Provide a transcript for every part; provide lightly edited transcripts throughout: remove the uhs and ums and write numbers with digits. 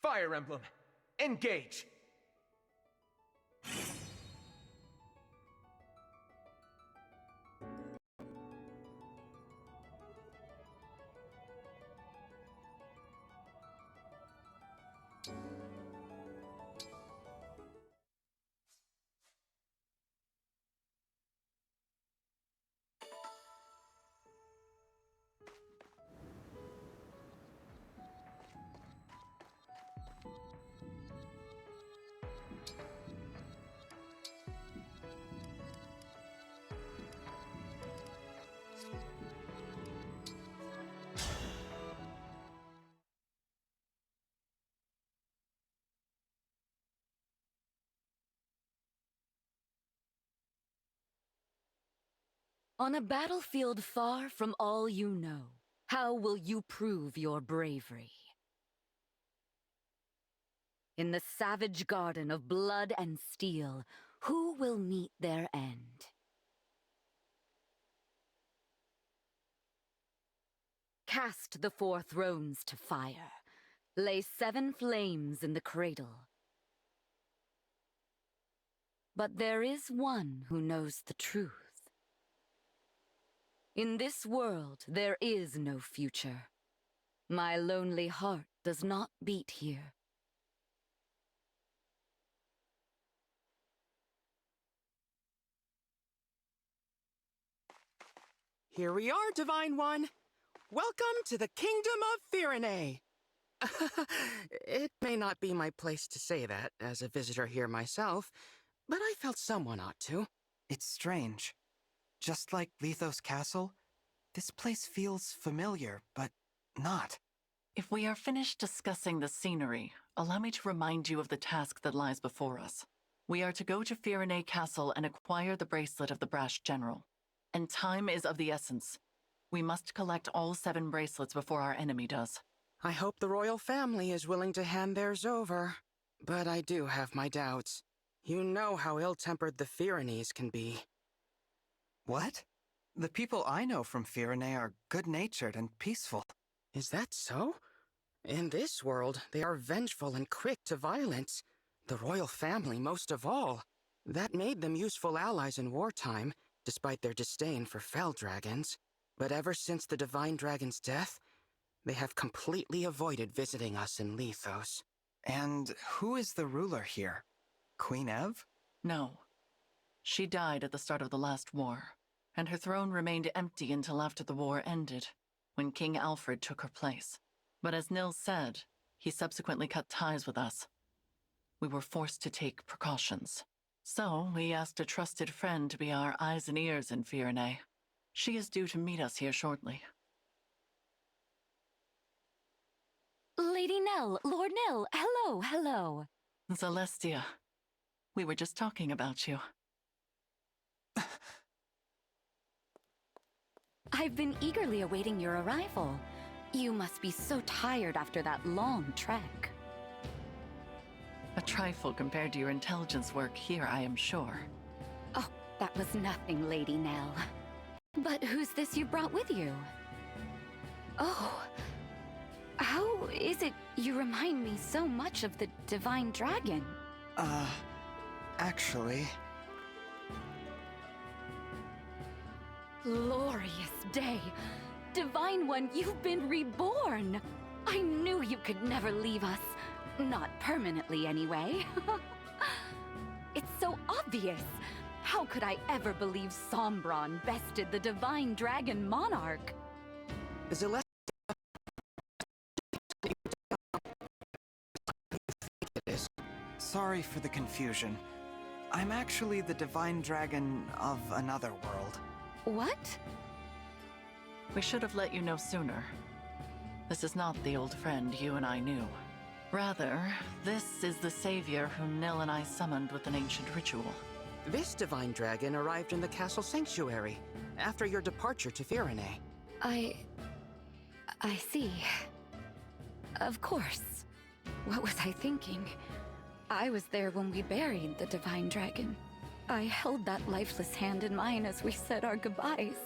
Fire Emblem, engage! On a battlefield far from all you know, how will you prove your bravery? In the savage garden of blood and steel, who will meet their end? Cast the 4 thrones to fire. Lay 7 flames in the cradle. But there is one who knows the truth. In this world, there is no future. My lonely heart does not beat here. Here we are, Divine One. Welcome to the Kingdom of Firene. It may not be my place to say that, as a visitor here myself, but I felt someone ought to. It's strange. Just like Lethos Castle, this place feels familiar, but not. If we are finished discussing the scenery, allow me to remind you of the task that lies before us. We are to go to Firene Castle and acquire the bracelet of the Brash General. And time is of the essence. We must collect all 7 bracelets before our enemy does. I hope the royal family is willing to hand theirs over. But I do have my doubts. You know how ill-tempered the Firenes can be. What? The people I know from Firene are good-natured and peaceful. Is that so? In this world, they are vengeful and quick to violence. The royal family most of all. That made them useful allies in wartime, despite their disdain for fell dragons. But ever since the Divine Dragon's death, they have completely avoided visiting us in Lethos. And who is the ruler here? Queen Ev? No. She died at the start of the last war, and her throne remained empty until after the war ended, when King Alfred took her place. But as Nil said, he subsequently cut ties with us. We were forced to take precautions. So we asked a trusted friend to be our eyes and ears in Firene. She is due to meet us here shortly. Lady Nell, Lord Nell, hello. Celestia, we were just talking about you. I've been eagerly awaiting your arrival. You must be so tired after that long trek. A trifle compared to your intelligence work here, I am sure. Oh, that was nothing, Lady Nell. But who's this you brought with you? Oh, how is it you remind me so much of the Divine Dragon? Actually... Glorious day! Divine One, you've been reborn! I knew you could never leave us. Not permanently, anyway. It's so obvious. How could I ever believe Sombron bested the Divine Dragon Monarch? Celestia, it is. Sorry for the confusion. I'm actually the Divine Dragon of another world. What? We should have let you know sooner. This is not the old friend you and I knew. Rather, this is the savior whom Nil and I summoned with an ancient ritual. This Divine Dragon arrived in the castle sanctuary after your departure to Firene. I see. Of course. What was I thinking? I was there when we buried the Divine Dragon. I held that lifeless hand in mine as we said our goodbyes.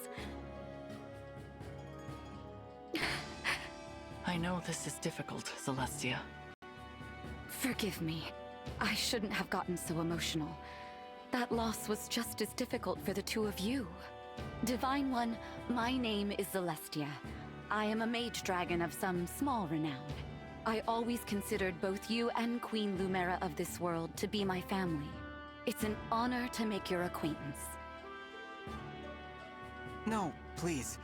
I know this is difficult, Celestia. Forgive me. I shouldn't have gotten so emotional. That loss was just as difficult for the two of you. Divine One, my name is Celestia. I am a mage dragon of some small renown. I always considered both you and Queen Lumera of this world to be my family. It's an honor to make your acquaintance. No, please.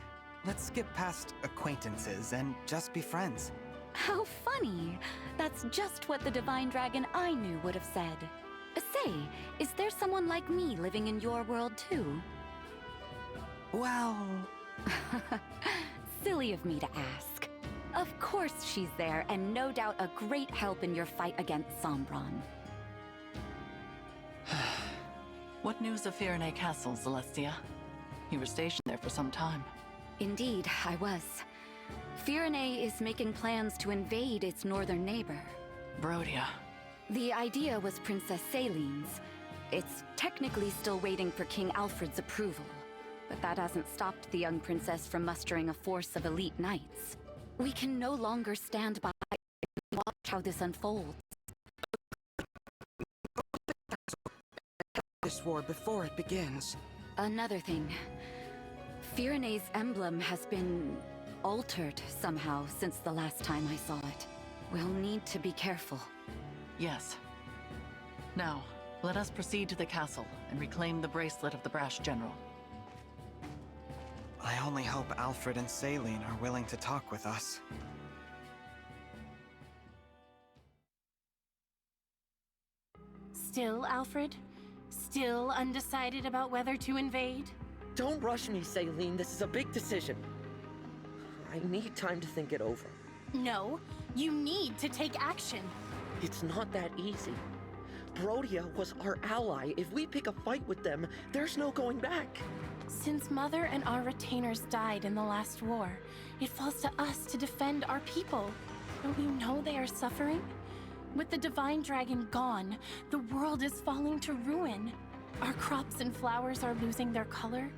Let's skip past acquaintances and just be friends. How funny! That's just what the Divine Dragon I knew would have said. Say, is there someone like me living in your world too? Well... Silly of me to ask. Of course she's there, and no doubt a great help in your fight against Sombron. What news of Firenze Castle, Celestia? You were stationed there for some time. Indeed, I was. Firenze is making plans to invade its northern neighbor. Brodia. The idea was Princess Celine's. It's technically still waiting for King Alfred's approval, but that hasn't stopped the young princess from mustering a force of elite knights. We can no longer stand by and watch how this unfolds. This war before it begins. Another thing. Firenze's emblem has been altered somehow since the last time I saw it. We'll need to be careful. Yes. Now, let us proceed to the castle and reclaim the bracelet of the brash general. I only hope Alfred and Celine are willing to talk with us. Still, Alfred? Still undecided about whether to invade? Don't rush me, Celine. This is a big decision. I need time to think it over. No, you need to take action. It's not that easy. Brodia was our ally. If we pick a fight with them, there's no going back. Since Mother and our retainers died in the last war, it falls to us to defend our people. Don't you know they are suffering? With the Divine Dragon gone, the world is falling to ruin. Our crops and flowers are losing their color.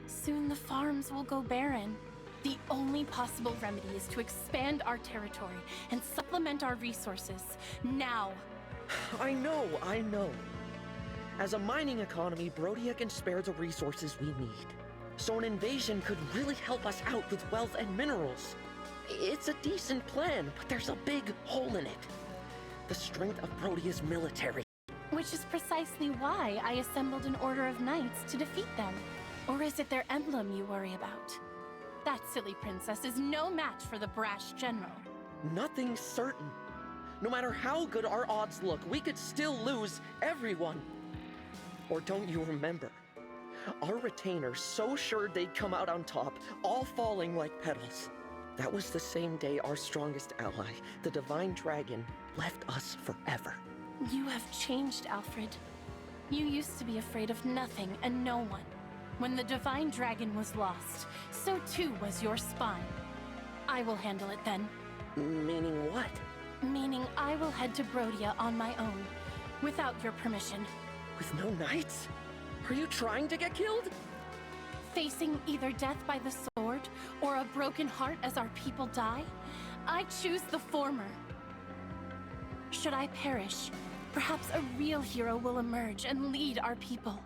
Soon the farms will go barren. The only possible remedy is to expand our territory and supplement our resources, now. I know. As a mining economy, Brodia can spare the resources we need. So an invasion could really help us out with wealth and minerals. It's a decent plan, but there's a big hole in it. The strength of Brodia's military. Which is precisely why I assembled an order of knights to defeat them. Or is it their emblem you worry about? That silly princess is no match for the brash general. Nothing's certain. No matter how good our odds look, we could still lose everyone. Or don't you remember? Our retainers so sure they'd come out on top, all falling like petals. That was the same day our strongest ally, the Divine Dragon, left us forever. You have changed, Alfred. You used to be afraid of nothing and no one. When the Divine Dragon was lost, so too was your spine. I will handle it then. Meaning what? Meaning I will head to Brodia on my own, without your permission. With no knights? Are you trying to get killed? Facing either death by the sword, or a broken heart as our people die, I choose the former. Should I perish, perhaps a real hero will emerge and lead our people.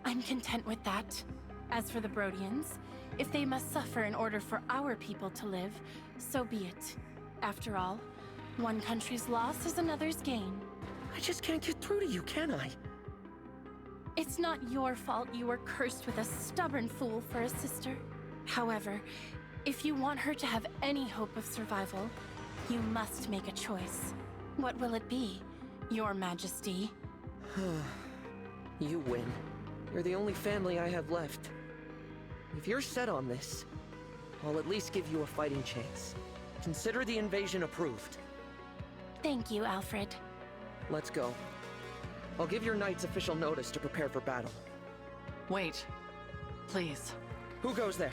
I'm content with that. As for the Brodians, if they must suffer in order for our people to live, so be it. After all, one country's loss is another's gain. I just can't get through to you, can I? It's not your fault you were cursed with a stubborn fool for a sister. However, if you want her to have any hope of survival, you must make a choice. What will it be, Your Majesty? You win. You're the only family I have left. If you're set on this, I'll at least give you a fighting chance. Consider the invasion approved. Thank you, Alfred. Let's go. I'll give your knights official notice to prepare for battle. Wait. Please. Who goes there?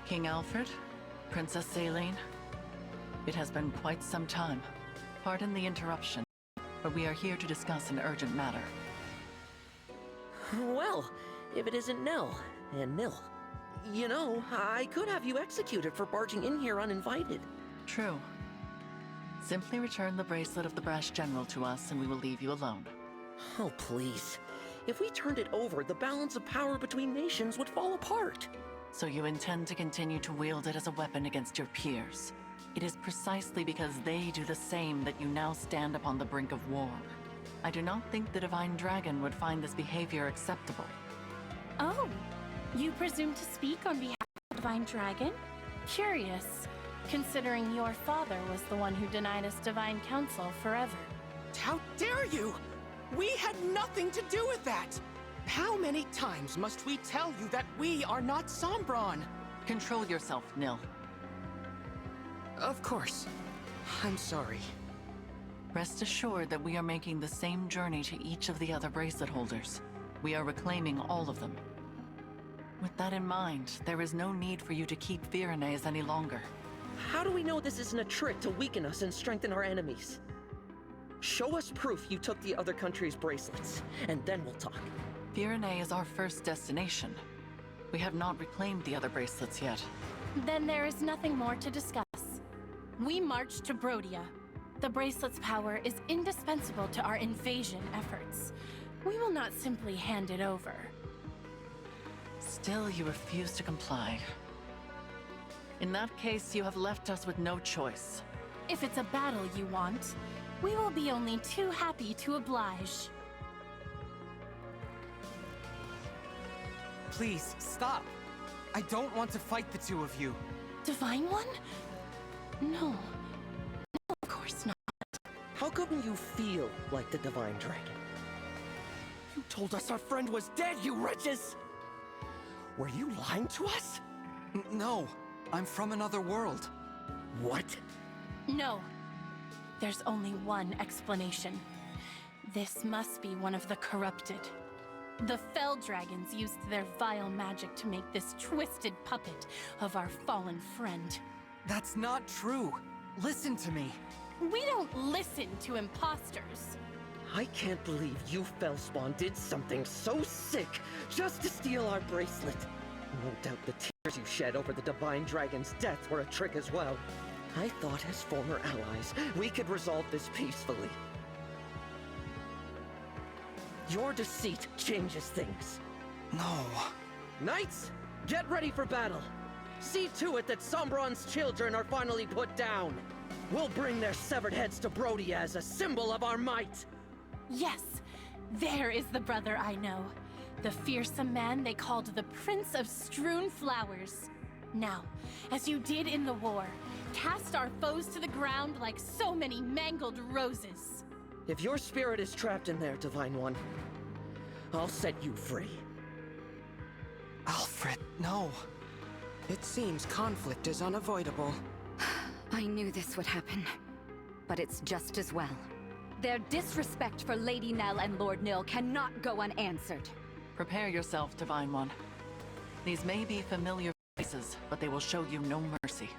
King Alfred? Princess Celine? It has been quite some time. Pardon the interruption, but we are here to discuss an urgent matter. Well, if it isn't Nell, and Nil. You know, I could have you executed for barging in here uninvited. True. Simply return the bracelet of the Brash General to us and we will leave you alone. Oh, please. If we turned it over, the balance of power between nations would fall apart. So you intend to continue to wield it as a weapon against your peers. It is precisely because they do the same that you now stand upon the brink of war. I do not think the Divine Dragon would find this behavior acceptable. Oh, you presume to speak on behalf of the Divine Dragon? Curious, considering your father was the one who denied us Divine Counsel forever. How dare you! We had nothing to do with that! How many times must we tell you that we are not Sombron? Control yourself, Nil. Of course. I'm sorry. Rest assured that we are making the same journey to each of the other bracelet holders. We are reclaiming all of them. With that in mind, there is no need for you to keep Virenes any longer. How do we know this isn't a trick to weaken us and strengthen our enemies? Show us proof you took the other country's bracelets, and then we'll talk. Virenes is our first destination. We have not reclaimed the other bracelets yet. Then there is nothing more to discuss. We march to Brodia. The bracelet's power is indispensable to our invasion efforts. We will not simply hand it over. Still, you refuse to comply. In that case, you have left us with no choice. If it's a battle you want, we will be only too happy to oblige. Please, stop. I don't want to fight the two of you. Divine One? No. No, of course not. How come you feel like the Divine Dragon? You told us our friend was dead, you wretches! Were you lying to us? No, I'm from another world. What? No. There's only one explanation. This must be one of the corrupted. The Fell Dragons used their vile magic to make this twisted puppet of our fallen friend. That's not true. Listen to me. We don't listen to imposters. I can't believe you Fellspawn did something so sick just to steal our bracelet. No doubt the tears you shed over the Divine Dragon's death were a trick as well. I thought as former allies, we could resolve this peacefully. Your deceit changes things. No. Knights, get ready for battle. See to it that Sombron's children are finally put down. We'll bring their severed heads to Brodia as a symbol of our might. Yes, there is the brother I know. The fearsome man they called the Prince of Strewn Flowers. Now, as you did in the war, cast our foes to the ground like so many mangled roses. If your spirit is trapped in there, Divine One, I'll set you free. Alfred, no. It seems conflict is unavoidable. I knew this would happen, but it's just as well. Their disrespect for Lady Nell and Lord Nil cannot go unanswered. Prepare yourself, Divine One. These may be familiar faces, but they will show you no mercy.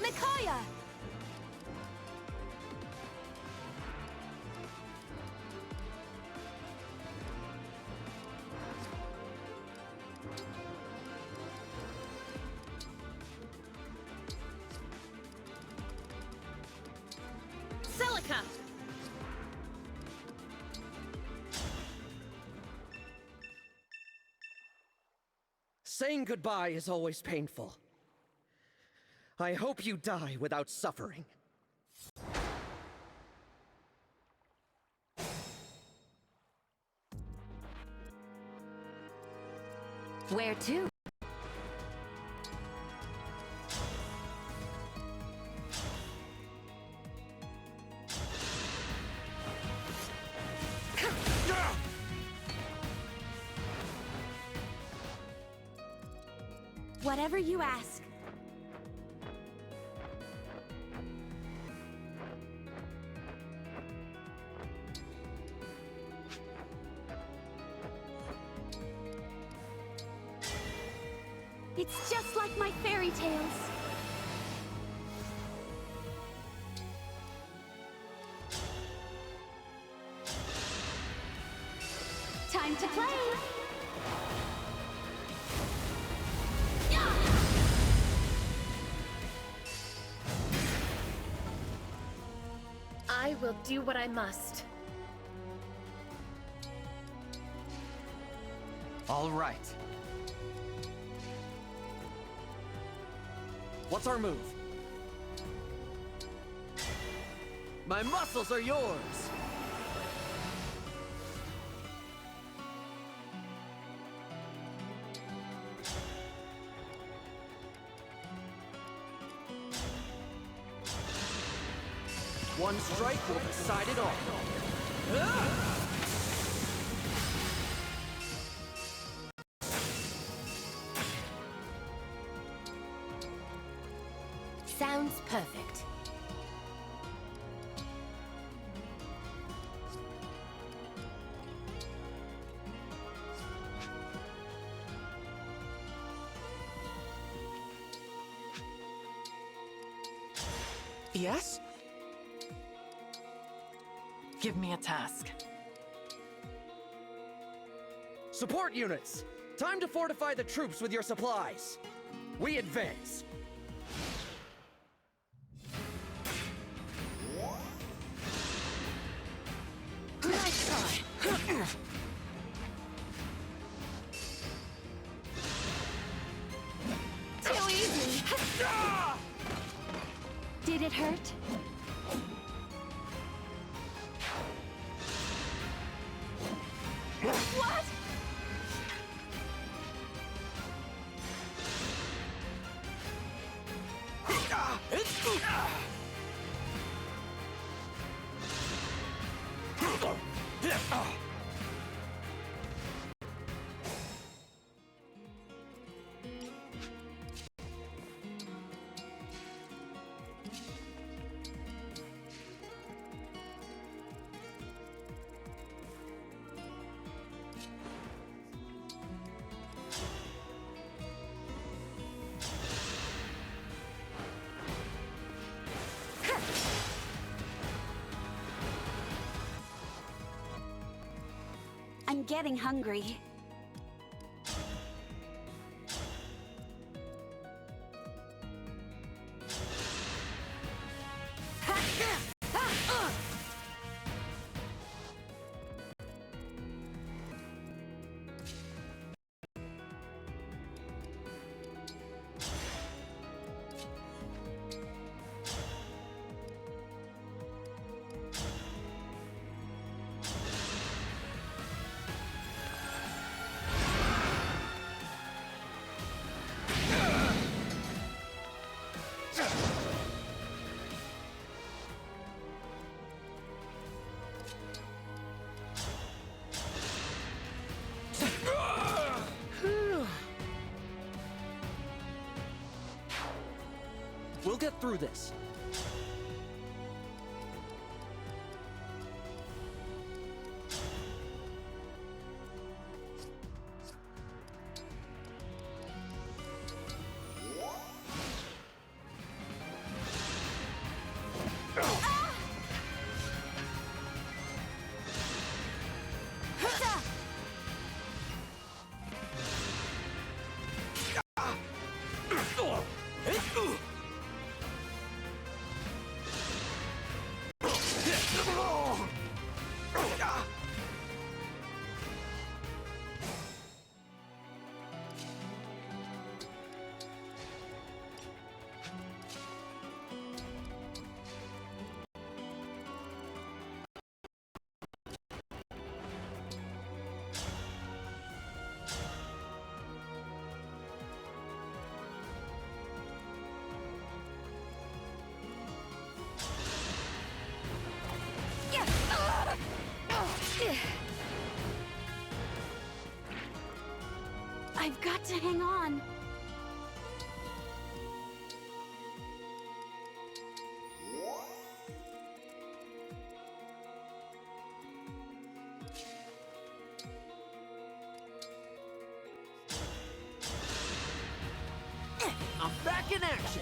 Micaiah! Celica! Saying goodbye is always painful. I hope you die without suffering. Where to? Whatever you ask. It's just like my fairy tales. Time to play! I will do what I must. All right. What's our move? My muscles are yours! One strike will decide it all. Sounds perfect. Yes? Give me a task. Support units! Time to fortify the troops with your supplies. We advance. Nice try. Too easy. Did it hurt? What? I'm getting hungry. We'll get through this. I've got to hang on. I'm back in action!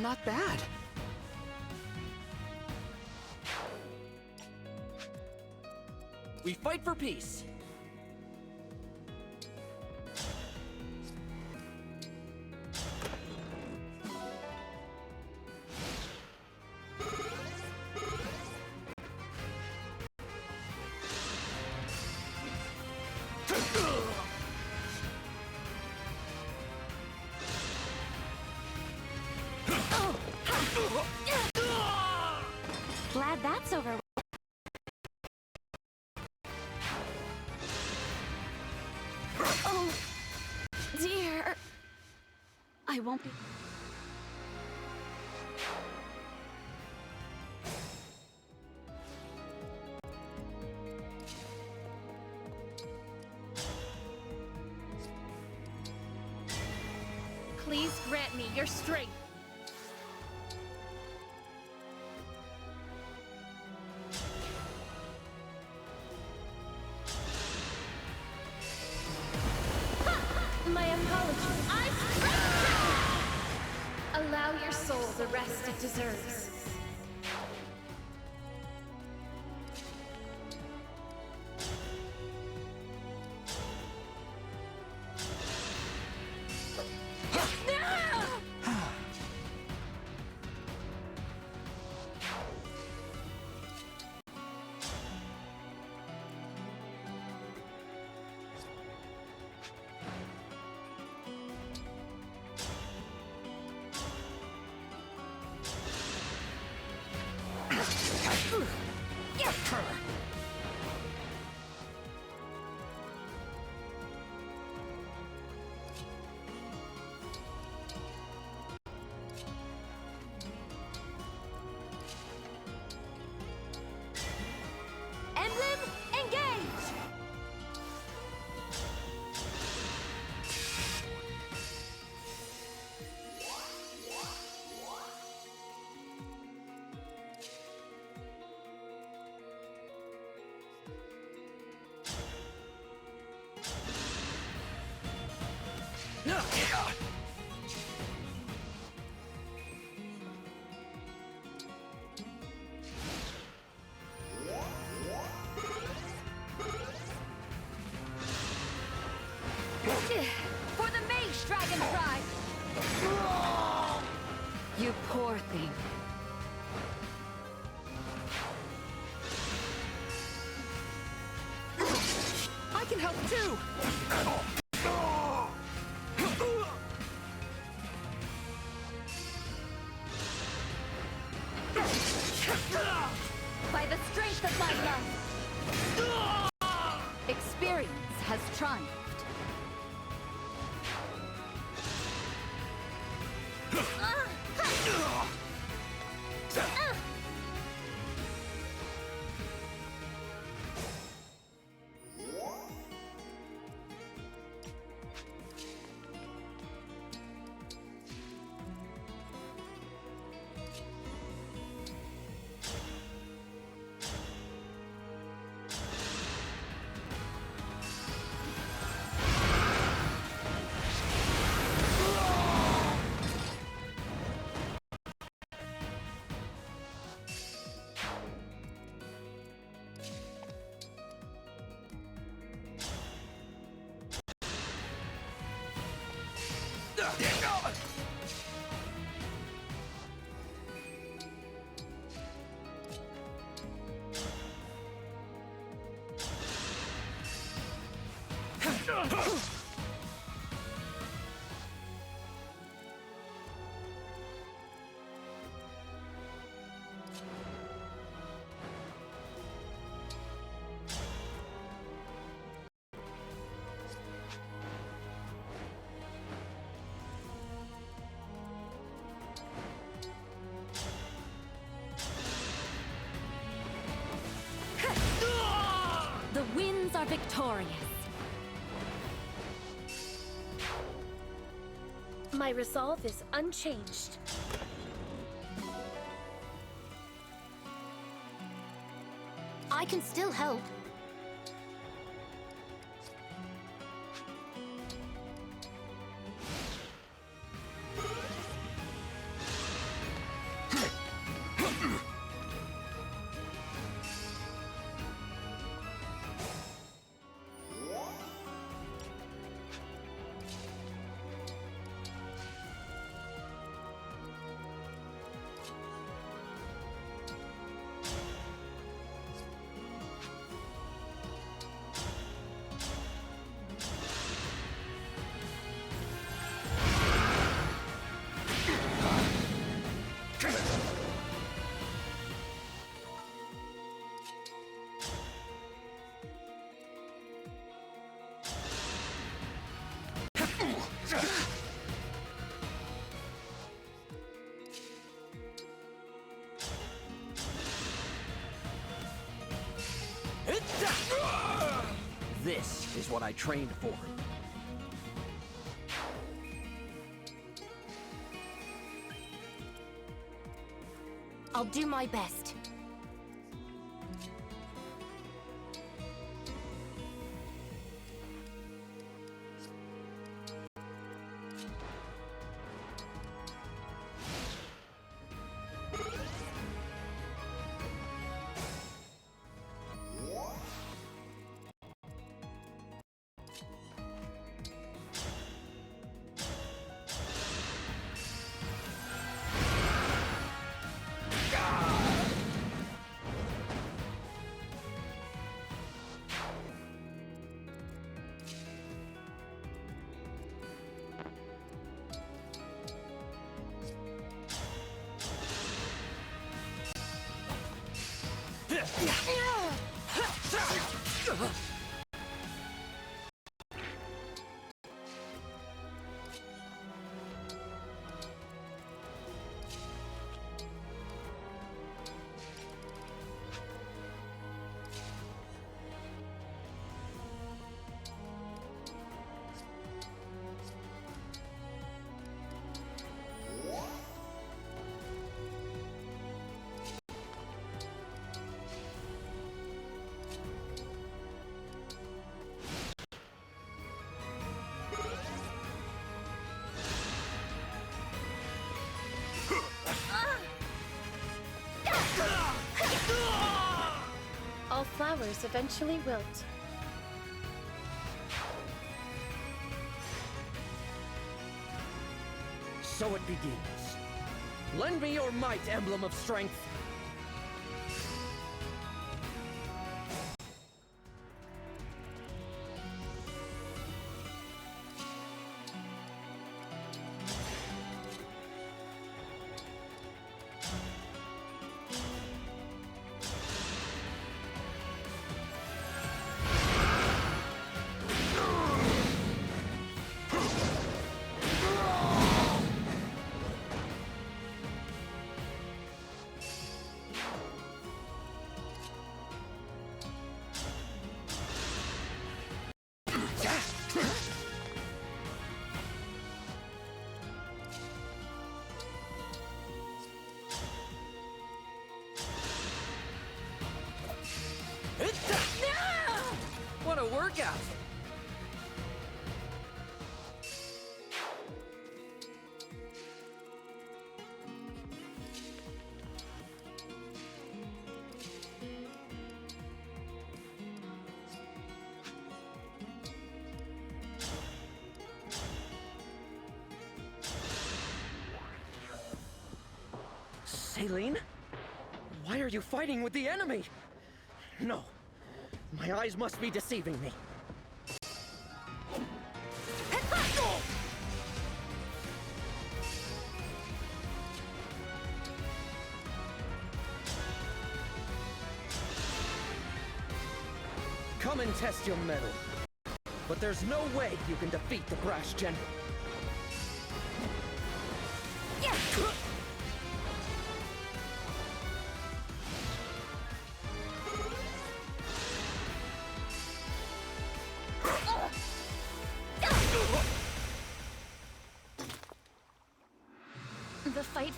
Not bad. We fight for peace. Glad that's over. Oh, dear. I won't be... Please grant me your strength. My apologies. Allow your soul the rest it deserves. Emblem, engage! For the Mage Dragon Tribe! You poor thing. I can help too! By the strength of my love! Experience has triumphed. victorious. My resolve is unchanged. I can still help. This is what I trained for. I'll do my best. All flowers eventually wilt. So it begins. Lend me your might, Emblem of Strength. What a workout! Celine? Why are you fighting with the enemy? No. My eyes must be deceiving me. Come and test your mettle. But there's no way you can defeat the brash general. fight.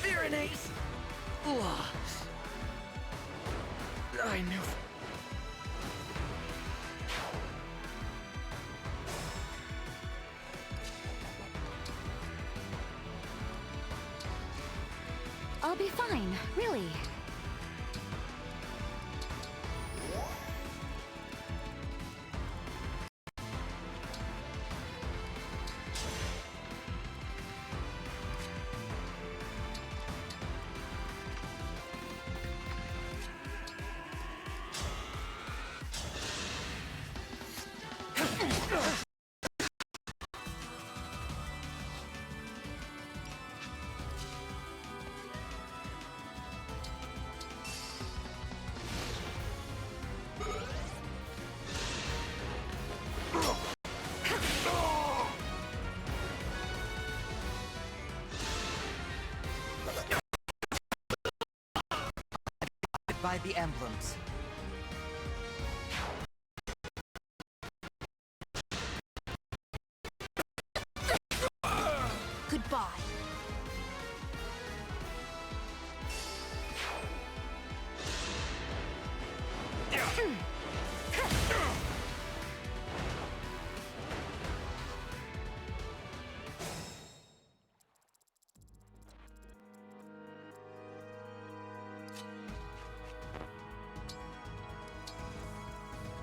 Pyrenees! I knew. I'll be fine, really. By the emblems. Goodbye.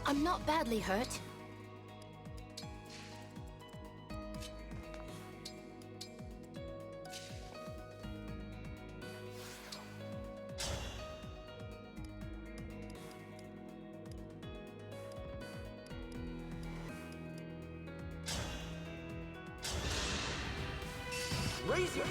I'm not badly hurt. Razor!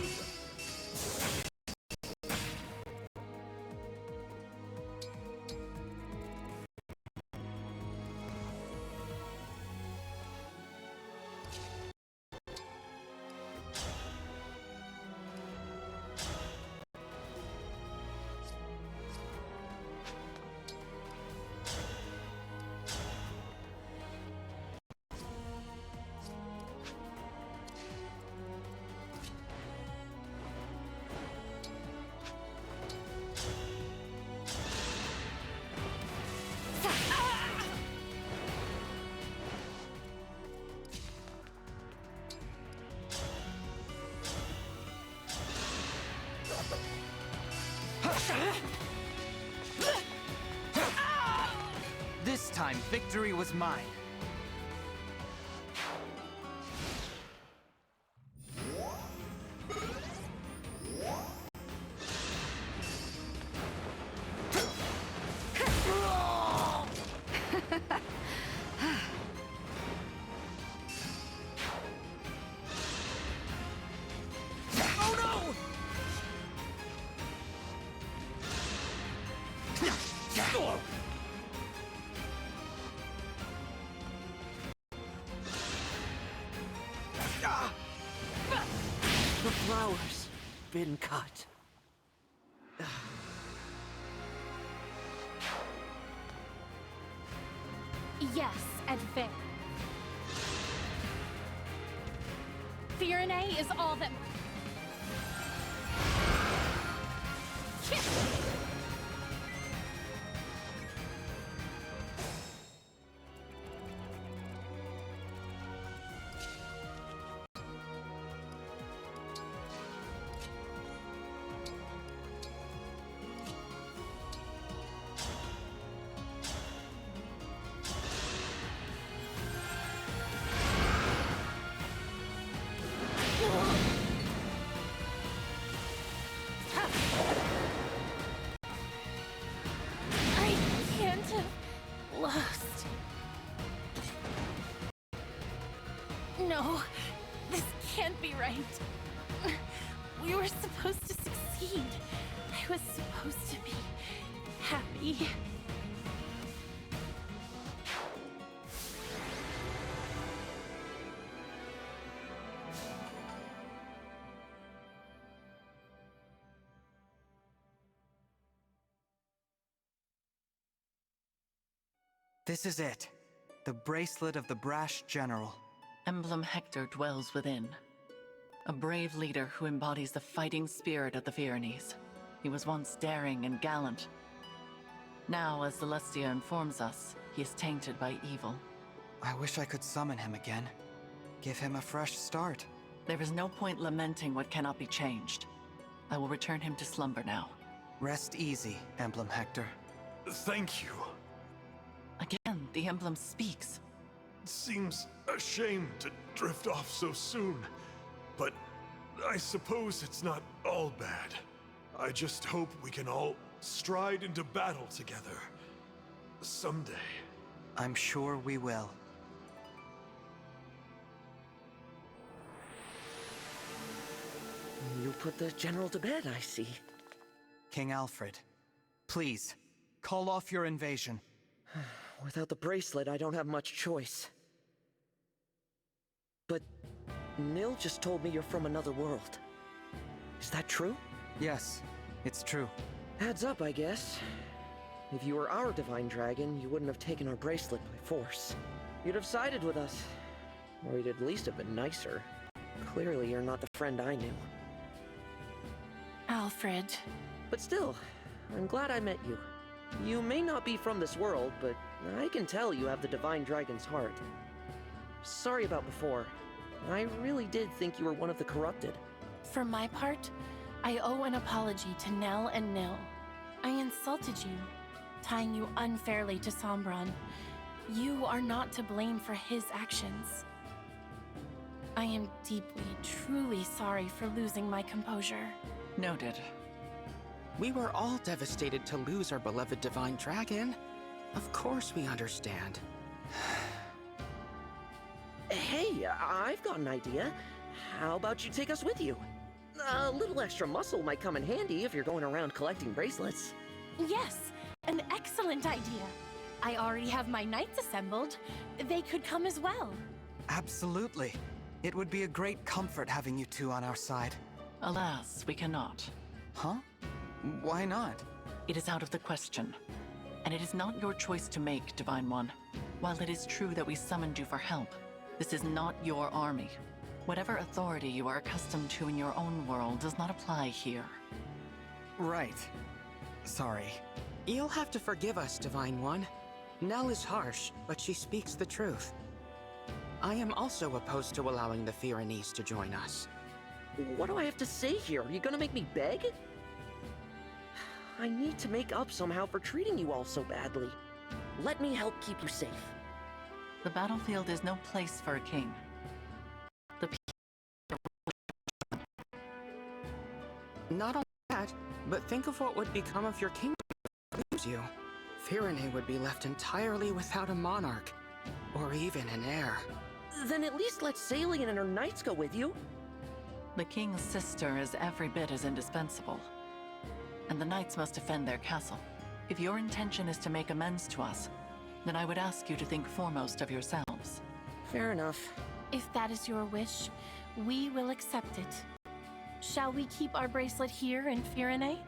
This time, victory was mine. The flower's been cut. Yes, and fair. Firenze is all that... I can't have lost. No, this can't be right. We were supposed to succeed. I was supposed to be happy. This is it. The bracelet of the brash general. Emblem Hector dwells within. A brave leader who embodies the fighting spirit of the Pyrenees. He was once daring and gallant. Now, as Celestia informs us, he is tainted by evil. I wish I could summon him again. Give him a fresh start. There is no point lamenting what cannot be changed. I will return him to slumber now. Rest easy, Emblem Hector. Thank you. Again, the emblem speaks. It seems a shame to drift off so soon, but I suppose it's not all bad. I just hope we can all stride into battle together. Someday. I'm sure we will. You put the general to bed, I see. King Alfred, please, call off your invasion. Without the bracelet, I don't have much choice. But Nil just told me you're from another world. Is that true? Yes, it's true. Adds up, I guess. If you were our divine dragon, you wouldn't have taken our bracelet by force. You'd have sided with us. Or you'd at least have been nicer. Clearly, you're not the friend I knew. Alfred. But still, I'm glad I met you. You may not be from this world, but I can tell you have the divine dragon's heart. Sorry about before. I really did think you were one of the corrupted. For my part, I owe an apology to Nell and Nil. I insulted you, tying you unfairly to Sombron. You are not to blame for his actions. I am deeply, truly sorry for losing my composure. Noted. We were all devastated to lose our beloved divine dragon. Of course we understand. Hey, I've got an idea. How about you take us with you? A little extra muscle might come in handy if you're going around collecting bracelets. Yes, an excellent idea. I already have my knights assembled. They could come as well. Absolutely. It would be a great comfort having you two on our side. Alas, we cannot. Huh? Why not? It is out of the question. And it is not your choice to make, Divine One. While it is true that we summoned you for help, this is not your army. Whatever authority you are accustomed to in your own world does not apply here. Right. Sorry. You'll have to forgive us, Divine One. Nell is harsh, but she speaks the truth. I am also opposed to allowing the Pyrenees to join us. What do I have to say here? Are you gonna make me beg? I need to make up somehow for treating you all so badly. Let me help keep you safe. The battlefield is no place for a king. The Not only that, but think of what would become of your kingdom if we lose you. Pyrenee would be left entirely without a monarch, or even an heir. Then at least let Salian and her knights go with you. The king's sister is every bit as indispensable. And the knights must defend their castle. If your intention is to make amends to us, then I would ask you to think foremost of yourselves. Fair enough. If that is your wish, we will accept it. Shall we keep our bracelet here in Pyrenee?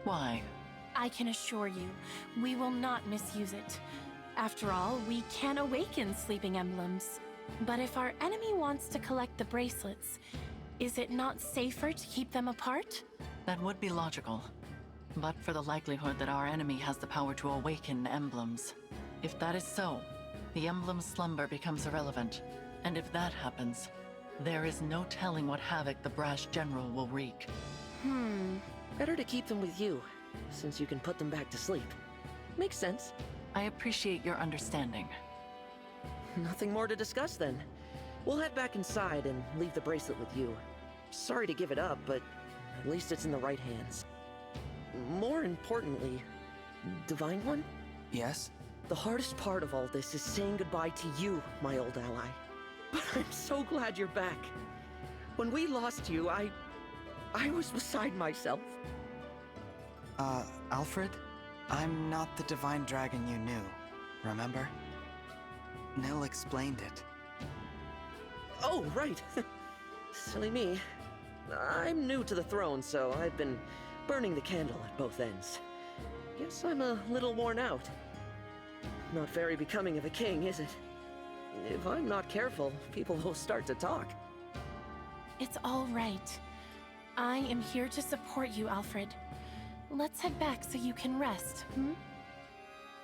Why? I can assure you, we will not misuse it. After all, we can awaken sleeping emblems. But if our enemy wants to collect the bracelets, is it not safer to keep them apart? That would be logical. But for the likelihood that our enemy has the power to awaken emblems. If that is so, the emblem's slumber becomes irrelevant. And if that happens, there is no telling what havoc the brash general will wreak. Better to keep them with you, since you can put them back to sleep. Makes sense. I appreciate your understanding. Nothing more to discuss then. We'll head back inside and leave the bracelet with you. Sorry to give it up, but at least it's in the right hands. More importantly, Divine One? Yes? The hardest part of all this is saying goodbye to you, my old ally. But I'm so glad you're back. When we lost you, I was beside myself. Alfred? I'm not the divine dragon you knew, remember? Nil explained it. Oh, right. Silly me. I'm new to the throne, so I've been burning the candle at both ends. Guess I'm a little worn out. Not very becoming of a king, is it? If I'm not careful, people will start to talk. It's all right. I am here to support you, Alfred. Let's head back so you can rest, hmm?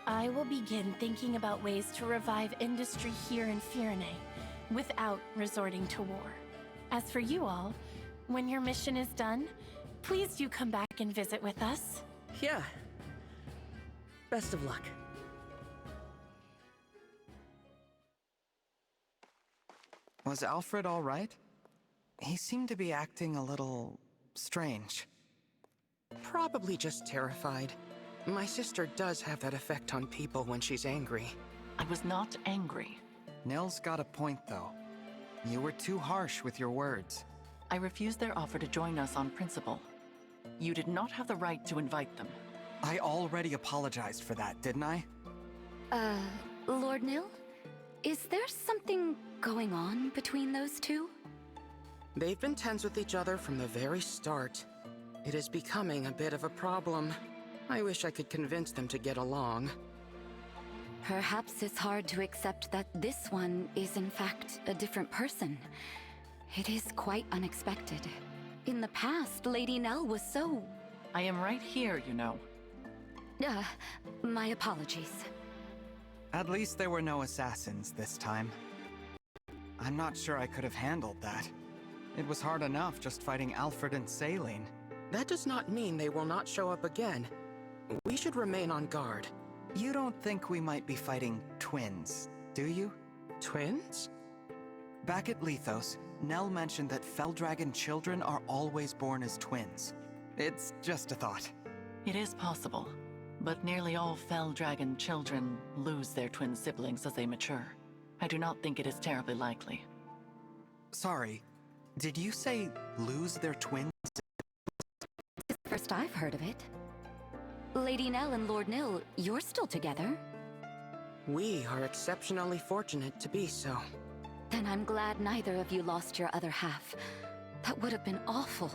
I will begin thinking about ways to revive industry here in Firene, without resorting to war. As for you all, when your mission is done, please do come back and visit with us. Yeah. Best of luck. Was Alfred all right? He seemed to be acting a little strange. Probably just terrified. My sister does have that effect on people when she's angry. I was not angry. Nell's got a point, though. You were too harsh with your words. I refused their offer to join us on principle. You did not have the right to invite them. I already apologized for that, didn't I? Lord Nil? Is there something going on between those two? They've been tense with each other from the very start. It is becoming a bit of a problem. I wish I could convince them to get along. Perhaps it's hard to accept that this one is in fact a different person. It is quite unexpected. In the past, Lady Nell was so... I am right here, you know. My apologies. At least there were no assassins this time. I'm not sure I could have handled that. It was hard enough just fighting Alfred and Saline. That does not mean they will not show up again. We should remain on guard. You don't think we might be fighting twins, do you? Twins? Back at Lethos, Nell mentioned that Fell Dragon children are always born as twins. It's just a thought. It is possible, but nearly all Fell Dragon children lose their twin siblings as they mature. I do not think it is terribly likely. Sorry, did you say lose their twins? It's the first I've heard of it. Lady Nell and Lord Nil, you're still together. We are exceptionally fortunate to be so. Then I'm glad neither of you lost your other half. That would have been awful.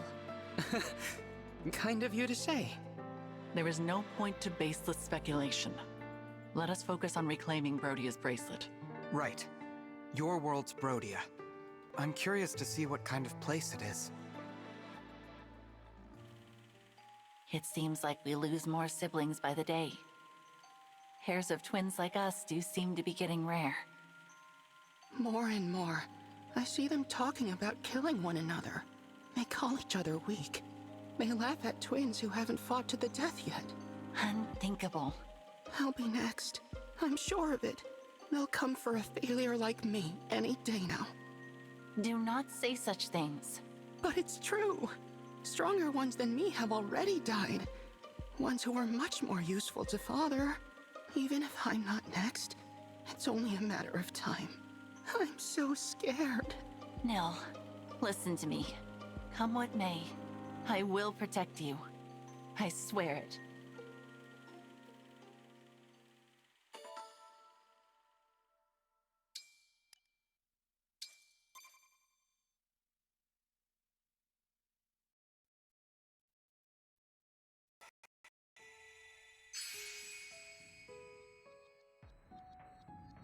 Kind of you to say. There is no point to baseless speculation. Let us focus on reclaiming Brodia's bracelet. Right. Your world's Brodia. I'm curious to see what kind of place it is. It seems like we lose more siblings by the day. Pairs of twins like us do seem to be getting rare. More and more, I see them talking about killing one another. They call each other weak. They laugh at twins who haven't fought to the death yet. Unthinkable. I'll be next. I'm sure of it. They'll come for a failure like me any day now. Do not say such things. But it's true. Stronger ones than me have already died. Ones who were much more useful to Father. Even if I'm not next, it's only a matter of time. I'm so scared. Nil, listen to me. Come what may, I will protect you. I swear it.